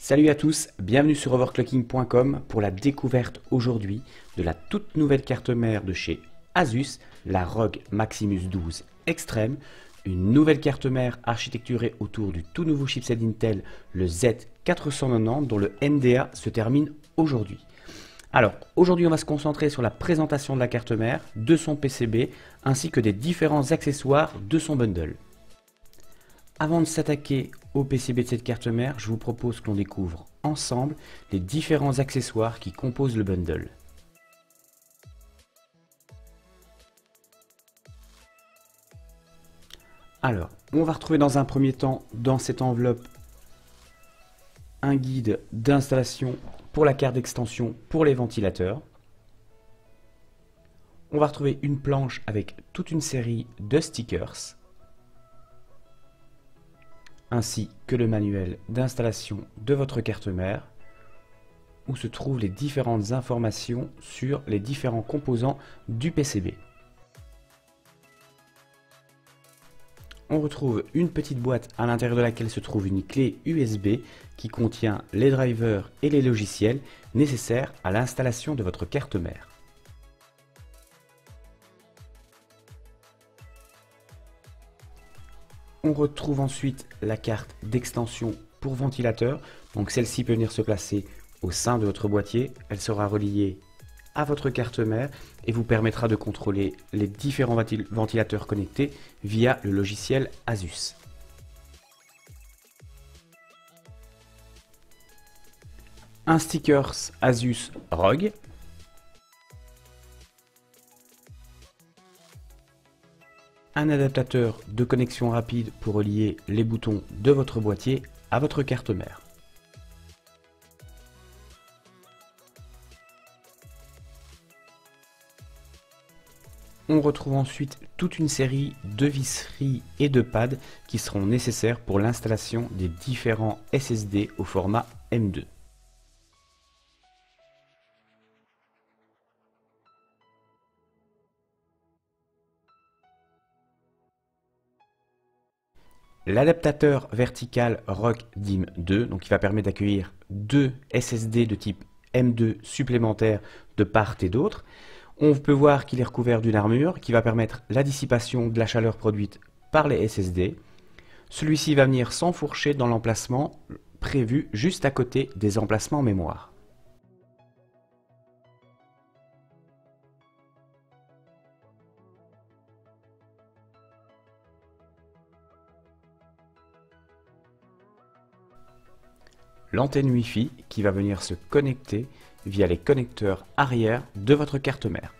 Salut à tous, bienvenue sur overclocking.com pour la découverte aujourd'hui de la toute nouvelle carte mère de chez Asus, la ROG Maximus 12 Extreme, une nouvelle carte mère architecturée autour du tout nouveau chipset d'Intel, le Z490, dont le NDA se termine aujourd'hui. Alors, aujourd'hui on va se concentrer sur la présentation de la carte mère, de son PCB, ainsi que des différents accessoires de son bundle. Avant de s'attaquer au PCB de cette carte mère, je vous propose qu'on découvre ensemble les différents accessoires qui composent le bundle. Alors, on va retrouver dans un premier temps, dans cette enveloppe, un guide d'installation pour la carte d'extension pour les ventilateurs. On va retrouver une planche avec toute une série de stickers, ainsi que le manuel d'installation de votre carte mère, où se trouvent les différentes informations sur les différents composants du PCB. On retrouve une petite boîte à l'intérieur de laquelle se trouve une clé USB qui contient les drivers et les logiciels nécessaires à l'installation de votre carte mère. On retrouve ensuite la carte d'extension pour ventilateur. Donc celle-ci peut venir se placer au sein de votre boîtier. Elle sera reliée à votre carte mère et vous permettra de contrôler les différents ventilateurs connectés via le logiciel Asus. Un stickers Asus ROG. Un adaptateur de connexion rapide pour relier les boutons de votre boîtier à votre carte mère. On retrouve ensuite toute une série de visseries et de pads qui seront nécessaires pour l'installation des différents SSD au format M2. L'adaptateur vertical ROG DIMM 2, donc qui va permettre d'accueillir deux SSD de type M2 supplémentaires de part et d'autre. On peut voir qu'il est recouvert d'une armure qui va permettre la dissipation de la chaleur produite par les SSD. Celui-ci va venir s'enfourcher dans l'emplacement prévu juste à côté des emplacements mémoire. L'antenne Wi-Fi qui va venir se connecter via les connecteurs arrière de votre carte mère.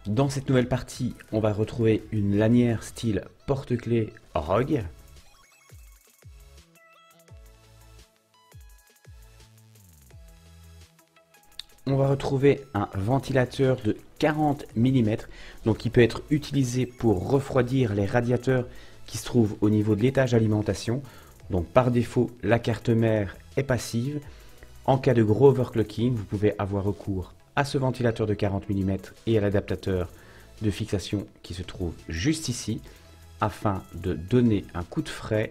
Dans cette nouvelle partie, on va retrouver une lanière style porte-clés ROG. On va retrouver un ventilateur de 40 mm, donc qui peut être utilisé pour refroidir les radiateurs qui se trouvent au niveau de l'étage d'alimentation. Donc par défaut, la carte mère est passive. En cas de gros overclocking, vous pouvez avoir recours à ce ventilateur de 40 mm et à l'adaptateur de fixation qui se trouve juste ici, afin de donner un coup de frais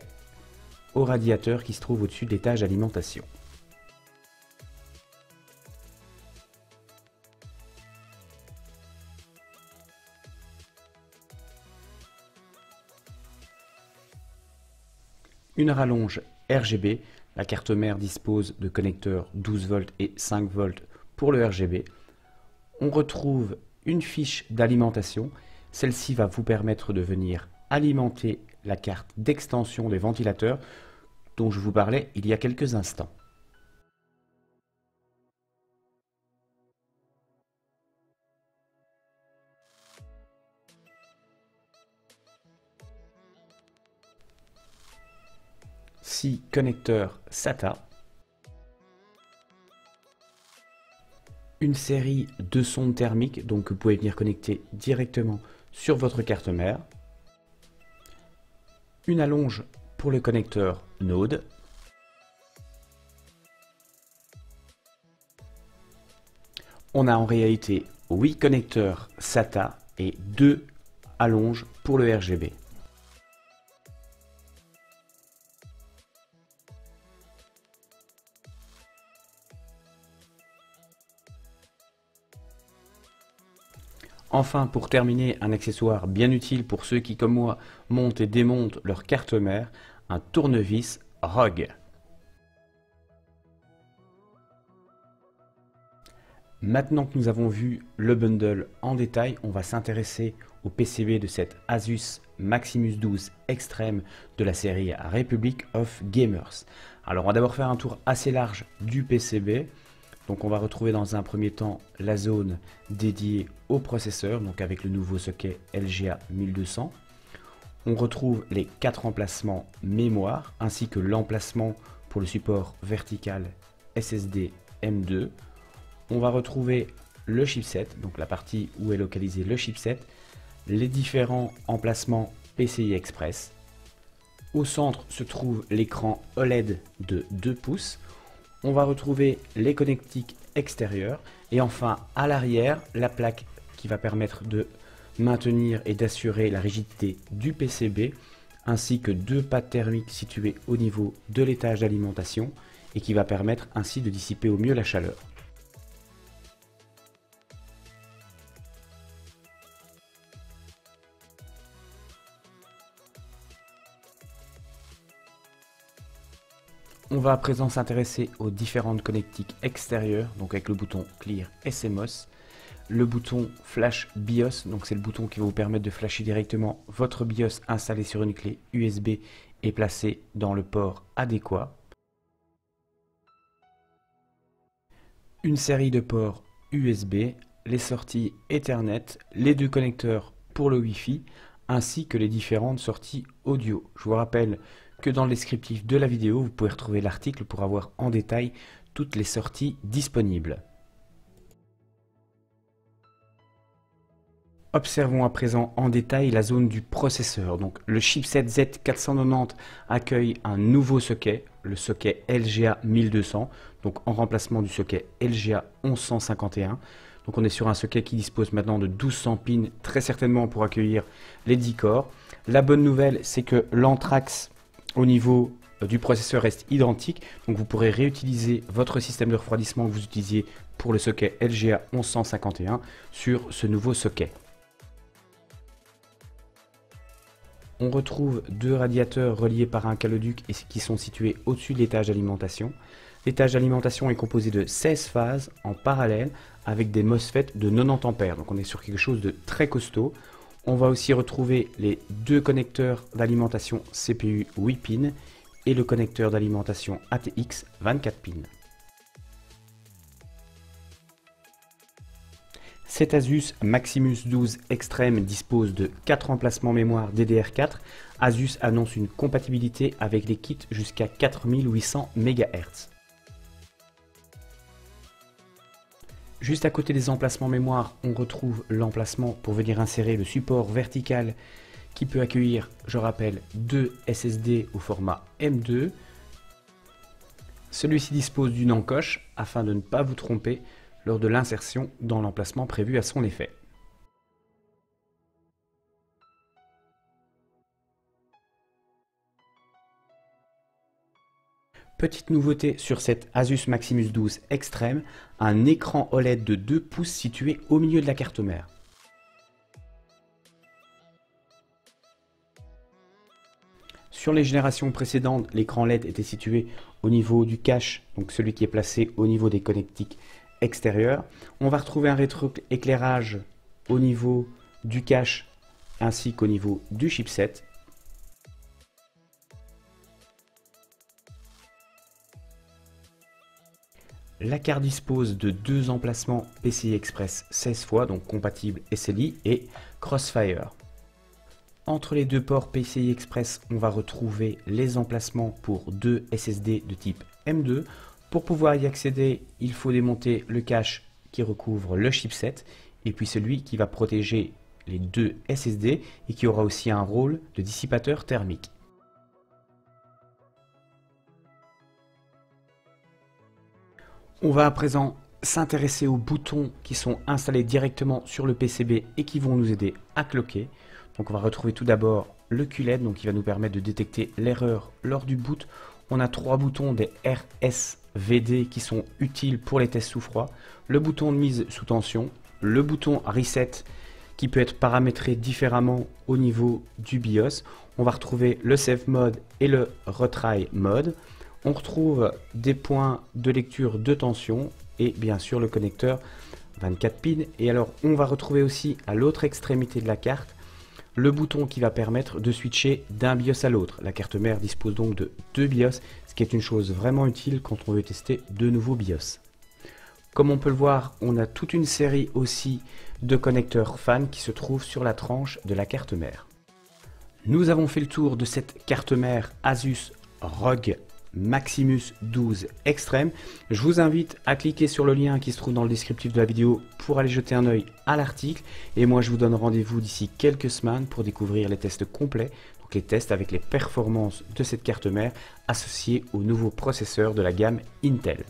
au radiateur qui se trouve au-dessus de l'étage d'alimentation. Une rallonge RGB, la carte mère dispose de connecteurs 12 volts et 5 volts pour le RGB. On retrouve une fiche d'alimentation, celle-ci va vous permettre de venir alimenter la carte d'extension des ventilateurs dont je vous parlais il y a quelques instants. Six connecteurs SATA, une série de sondes thermiques donc que vous pouvez venir connecter directement sur votre carte mère, une allonge pour le connecteur Node, On a en réalité 8 connecteurs SATA et 2 allonges pour le RGB. Enfin, pour terminer, un accessoire bien utile pour ceux qui, comme moi, montent et démontent leur carte mère, un tournevis ROG. Maintenant que nous avons vu le bundle en détail, on va s'intéresser au PCB de cette Asus Maximus 12 Extreme de la série Republic of Gamers. Alors on va d'abord faire un tour assez large du PCB. Donc on va retrouver dans un premier temps la zone dédiée au processeur, donc avec le nouveau socket LGA 1200. On retrouve les 4 emplacements mémoire ainsi que l'emplacement pour le support vertical SSD M2. On va retrouver le chipset, donc la partie où est localisé le chipset, les différents emplacements PCI Express. Au centre se trouve l'écran OLED de 2 pouces. On va retrouver les connectiques extérieurs et enfin à l'arrière la plaque qui va permettre de maintenir et d'assurer la rigidité du PCB ainsi que 2 pads thermiques situés au niveau de l'étage d'alimentation et qui va permettre ainsi de dissiper au mieux la chaleur. On va à présent s'intéresser aux différentes connectiques extérieures, donc avec le bouton Clear SMOS, le bouton Flash BIOS, donc c'est le bouton qui va vous permettre de flasher directement votre BIOS installé sur une clé USB et placé dans le port adéquat. Une série de ports USB, les sorties Ethernet, les 2 connecteurs pour le Wi-Fi, ainsi que les différentes sorties audio. Je vous rappelle que dans le descriptif de la vidéo, vous pouvez retrouver l'article pour avoir en détail toutes les sorties disponibles. Observons à présent en détail la zone du processeur. Donc, le chipset Z490 accueille un nouveau socket, le socket LGA 1200, donc en remplacement du socket LGA 1151. Donc on est sur un socket qui dispose maintenant de 1200 pins, très certainement pour accueillir les 10 corps. La bonne nouvelle, c'est que l'anthrax au niveau du processeur reste identique, donc vous pourrez réutiliser votre système de refroidissement que vous utilisiez pour le socket LGA 1151 sur ce nouveau socket. On retrouve 2 radiateurs reliés par un caloduc et qui sont situés au-dessus de l'étage d'alimentation. L'étage d'alimentation est composé de 16 phases en parallèle avec des MOSFET de 90 ampères, donc on est sur quelque chose de très costaud. On va aussi retrouver les 2 connecteurs d'alimentation CPU 8 pins et le connecteur d'alimentation ATX 24 pins. Cet Asus Maximus 12 Extreme dispose de 4 emplacements mémoire DDR4. Asus annonce une compatibilité avec les kits jusqu'à 4800 MHz. Juste à côté des emplacements mémoire, on retrouve l'emplacement pour venir insérer le support vertical qui peut accueillir, je rappelle, 2 SSD au format M2. Celui-ci dispose d'une encoche afin de ne pas vous tromper lors de l'insertion dans l'emplacement prévu à son effet. Petite nouveauté sur cette Asus Maximus 12 Extreme, un écran OLED de 2 pouces situé au milieu de la carte mère. Sur les générations précédentes, l'écran LED était situé au niveau du cache, donc celui qui est placé au niveau des connectiques extérieurs. On va retrouver un rétroéclairage au niveau du cache ainsi qu'au niveau du chipset. La carte dispose de 2 emplacements PCI Express 16 fois, donc compatible SLI et Crossfire. Entre les 2 ports PCI Express, on va retrouver les emplacements pour 2 SSD de type M2. Pour pouvoir y accéder, il faut démonter le cache qui recouvre le chipset et puis celui qui va protéger les 2 SSD et qui aura aussi un rôle de dissipateur thermique. On va à présent s'intéresser aux boutons qui sont installés directement sur le PCB et qui vont nous aider à cloquer. Donc on va retrouver tout d'abord le QLED, donc qui va nous permettre de détecter l'erreur lors du boot. On a 3 boutons des RSVD qui sont utiles pour les tests sous froid. Le bouton de mise sous tension, le bouton Reset qui peut être paramétré différemment au niveau du BIOS. On va retrouver le Save Mode et le Retry Mode. On retrouve des points de lecture de tension et bien sûr le connecteur 24 pins. Et alors on va retrouver aussi à l'autre extrémité de la carte le bouton qui va permettre de switcher d'un BIOS à l'autre. La carte mère dispose donc de 2 BIOS, ce qui est une chose vraiment utile quand on veut tester de nouveaux BIOS. Comme on peut le voir, on a toute une série aussi de connecteurs fan qui se trouvent sur la tranche de la carte mère. Nous avons fait le tour de cette carte mère Asus ROG Maximus 12 Extreme. Je vous invite à cliquer sur le lien qui se trouve dans le descriptif de la vidéo pour aller jeter un œil à l'article. Et moi je vous donne rendez-vous d'ici quelques semaines pour découvrir les tests complets, donc les tests avec les performances de cette carte mère associée au nouveau processeur de la gamme Intel.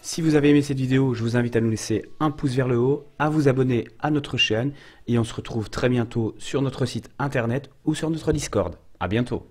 Si vous avez aimé cette vidéo, je vous invite à nous laisser un pouce vers le haut, à vous abonner à notre chaîne et on se retrouve très bientôt sur notre site internet ou sur notre Discord. À bientôt.